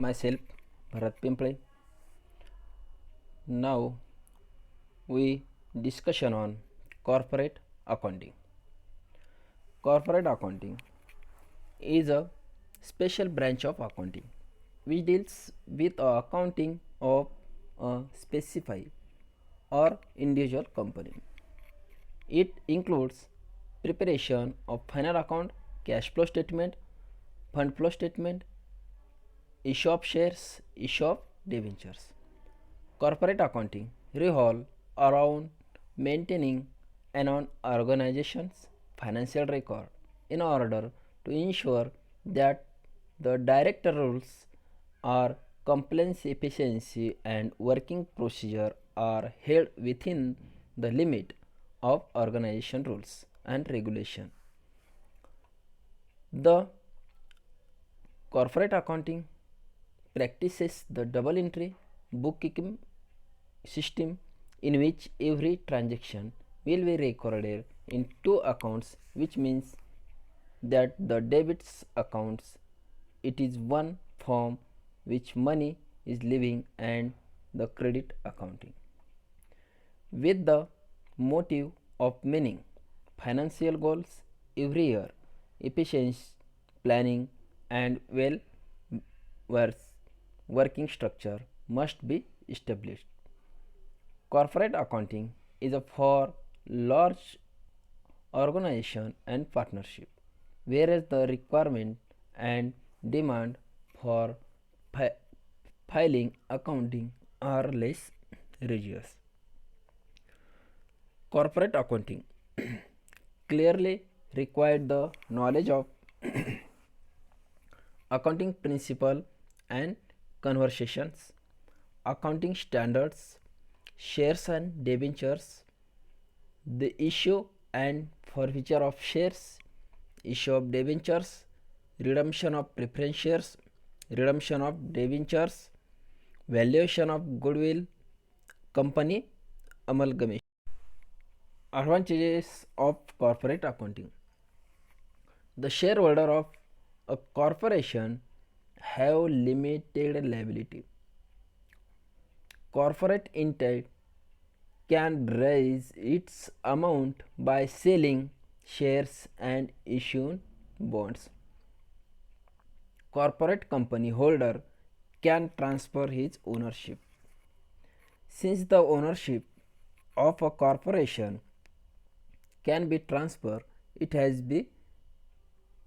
Myself, Bharat Pimple. Now we discussion on corporate accounting. Corporate accounting is a special branch of accounting which deals with the accounting of a specified or individual company. It includes preparation of final account, cash flow statement, fund flow statement, issue of shares, issue of debentures. Corporate accounting revolves around maintaining an organization's financial record in order to ensure that the director rules are compliance efficiency and working procedure are held within the limit of organization rules and regulation. The corporate accounting practices the double entry bookkeeping system in which every transaction will be recorded in two accounts, which means that the debits accounts it is one from which money is leaving and the credit accounting with the motive of meaning financial goals every year efficiency planning and well working structure must be established. Corporate accounting is a for large organization and partnership, whereas the requirement and demand for fi- filing accounting are less rigorous. Corporate accounting clearly required the knowledge of accounting principle and conversations, accounting standards, shares and debentures, the issue and forfeiture of shares, issue of debentures, redemption of preference shares, redemption of debentures, valuation of goodwill, company amalgamation. Advantages of corporate accounting. The shareholder of a corporation have limited liability. Corporate entity can raise its amount by selling shares and issuing bonds. Corporate company holder can transfer his ownership. Since the ownership of a corporation can be transferred, it has be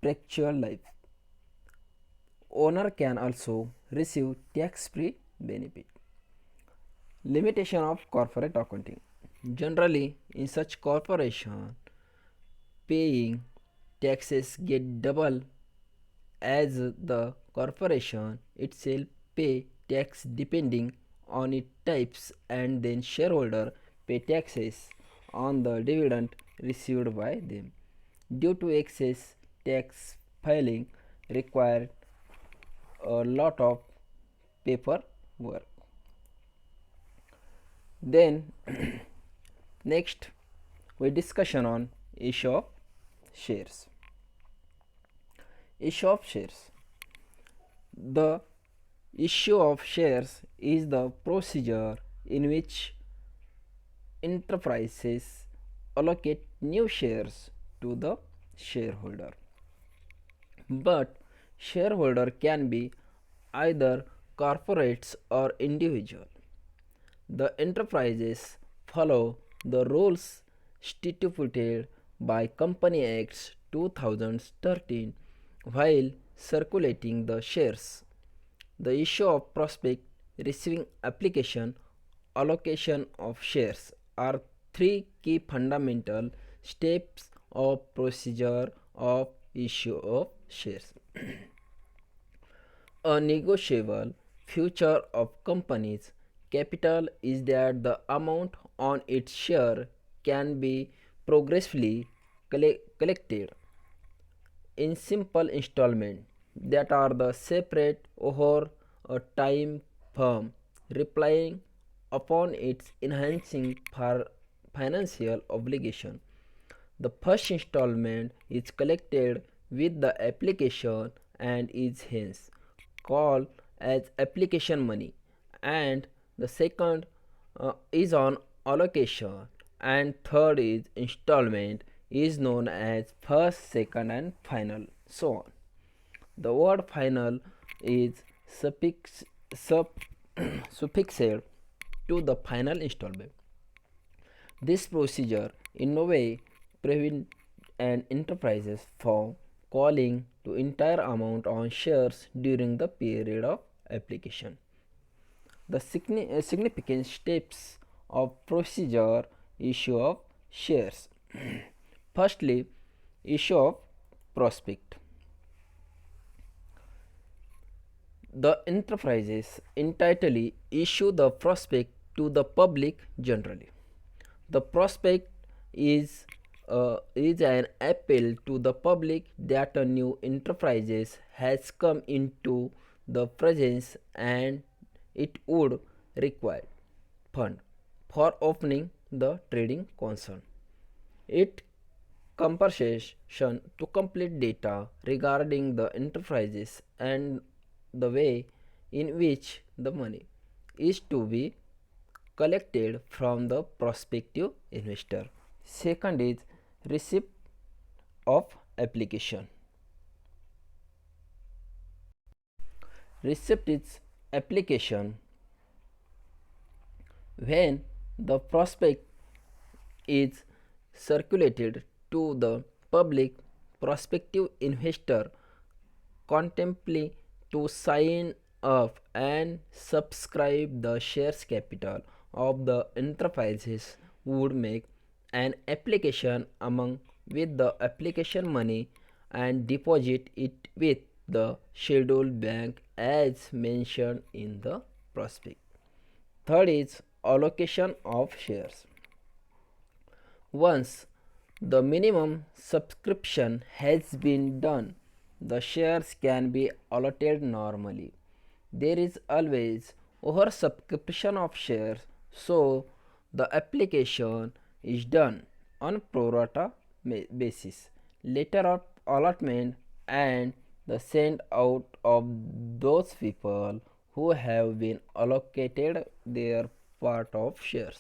perpetual life. Owner can also receive tax-free benefit. Limitation of corporate accounting. Generally, in such corporation, paying taxes get double as the corporation itself pay tax depending on its types and then shareholder pay taxes on the dividend received by them. Due to excess tax filing required a lot of paperwork. Then next we discussion on issue of shares. Issue of shares. The issue of shares is the procedure in which enterprises allocate new shares to the shareholder. But shareholder can be either corporates or individual. The enterprises follow the rules stipulated by Company Acts 2013 while circulating the shares. The issue of prospect, receiving application, allocation of shares are three key fundamental steps of procedure of issue of shares. A negotiable feature of company's capital is that the amount on its share can be progressively collected in simple installments that are the separate over a time firm relying upon its enhancing financial obligation. The first installment is collected with the application and is hence called as application money, and the second is on allocation, and third is installment is known as first, second, and final, so on. The word final is suffixed to the final installment. This procedure in no way prevents an enterprises from calling to entire amount on shares during the period of application. The significant steps of procedure issue of shares. Firstly, issue of prospect. The enterprises entitled issue the prospect to the public generally. The prospect is an appeal to the public that a new enterprises has come into the presence and it would require fund for opening the trading concern. It compensation to complete data regarding the enterprises and the way in which the money is to be collected from the prospective investor. Second is receipt of application. Receipt is application when the prospect is circulated to the public. Prospective investor contemplate to sign up and subscribe the shares capital of the enterprises would make an application among with the application money and deposit it with the scheduled bank as mentioned in the prospect. Third is allocation of shares. Once the minimum subscription has been done, the shares can be allotted normally. There is always oversubscription of shares, so the application is done on pro rata basis. Later of allotment and the send out of those people who have been allocated their part of shares.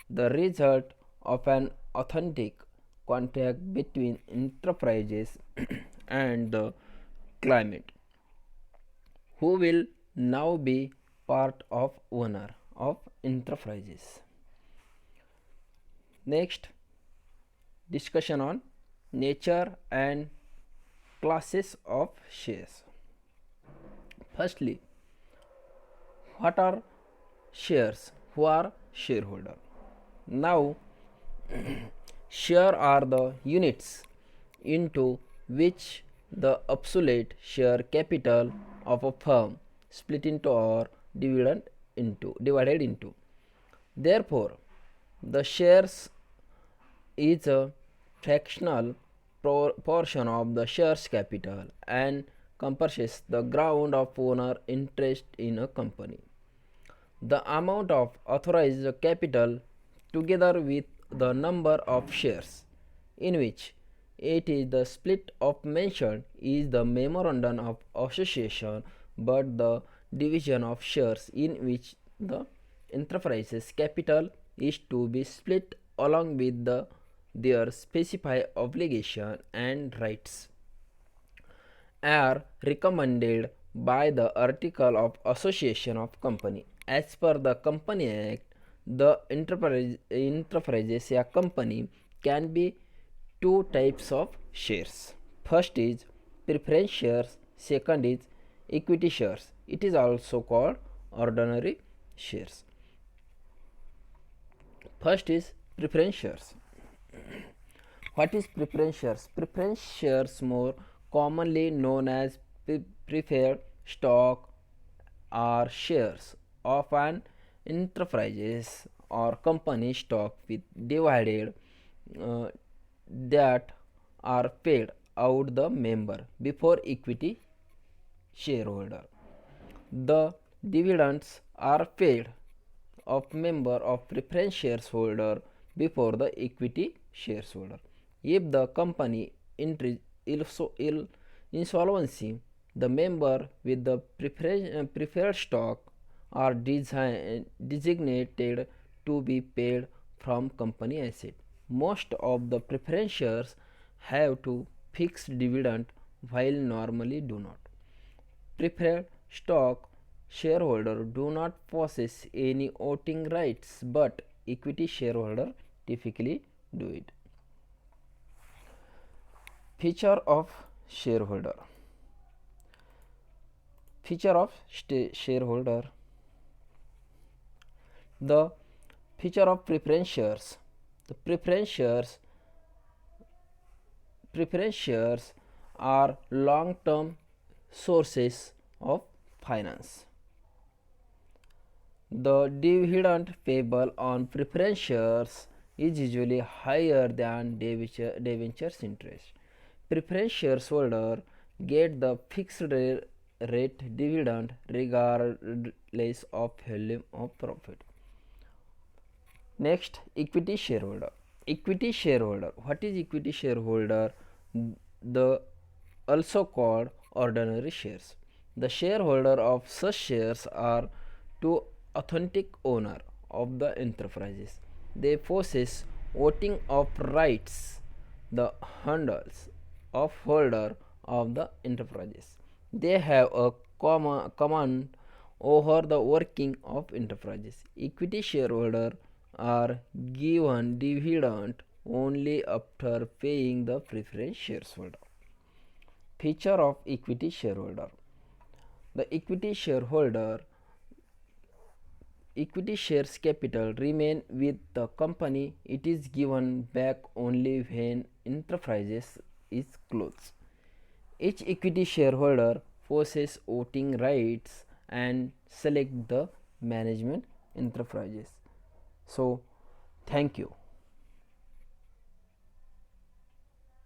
The result of an authentic contract between enterprises and the client, who will now be part of owner of enterprises. Next, discussion on nature and classes of shares. Firstly, what are shares? Who are shareholder? Now, share are the units into which the absolute share capital of a firm split into or divided into. Therefore, the shares is a fractional portion of the shares capital and encompasses the ground of owner interest in a company. The amount of authorized capital together with the number of shares in which it is the split of mentioned is the memorandum of association, but the division of shares in which the enterprise's capital is to be split along with their specified obligation and rights are recommended by the article of association of company. As per the Company Act, the enterprises a company can be two types of shares. First is preference shares, second is equity shares. It is also called ordinary shares. First is preference shares. What is preference shares? Preference shares, more commonly known as preferred stock, are shares of an enterprises or company stock with divided that are paid out the member before equity shareholder. The dividends are paid of member of preference shareholder before the equity shareholder. If the company enters insolvency, The member with the preferred stock are designated to be paid from company asset. Most of the preference shares have to fixed dividend while normally do not. Preferred stock shareholder do not possess any voting rights, but equity shareholder typically do it. Feature of shareholder. Feature of shareholder. The feature of preference shares. The preference shares are long-term sources of finance. The dividend payable on preference shares is usually higher than debentures interest. Preference shareholder get the fixed rate dividend regardless of volume of profit. Next, equity shareholder. Equity shareholder. What is equity shareholder? The also called ordinary shares. The shareholder of such shares are two authentic owner of the enterprises. They possess voting of rights, the handles of holder of the enterprises. They have a command over the working of enterprises. Equity shareholder are given dividend only after paying the preference shareholder. Feature of equity shareholder. The equity shares capital remain with the company. It is given back only when enterprises is closed. Each equity shareholder possesses voting rights and select the management enterprises. So thank you.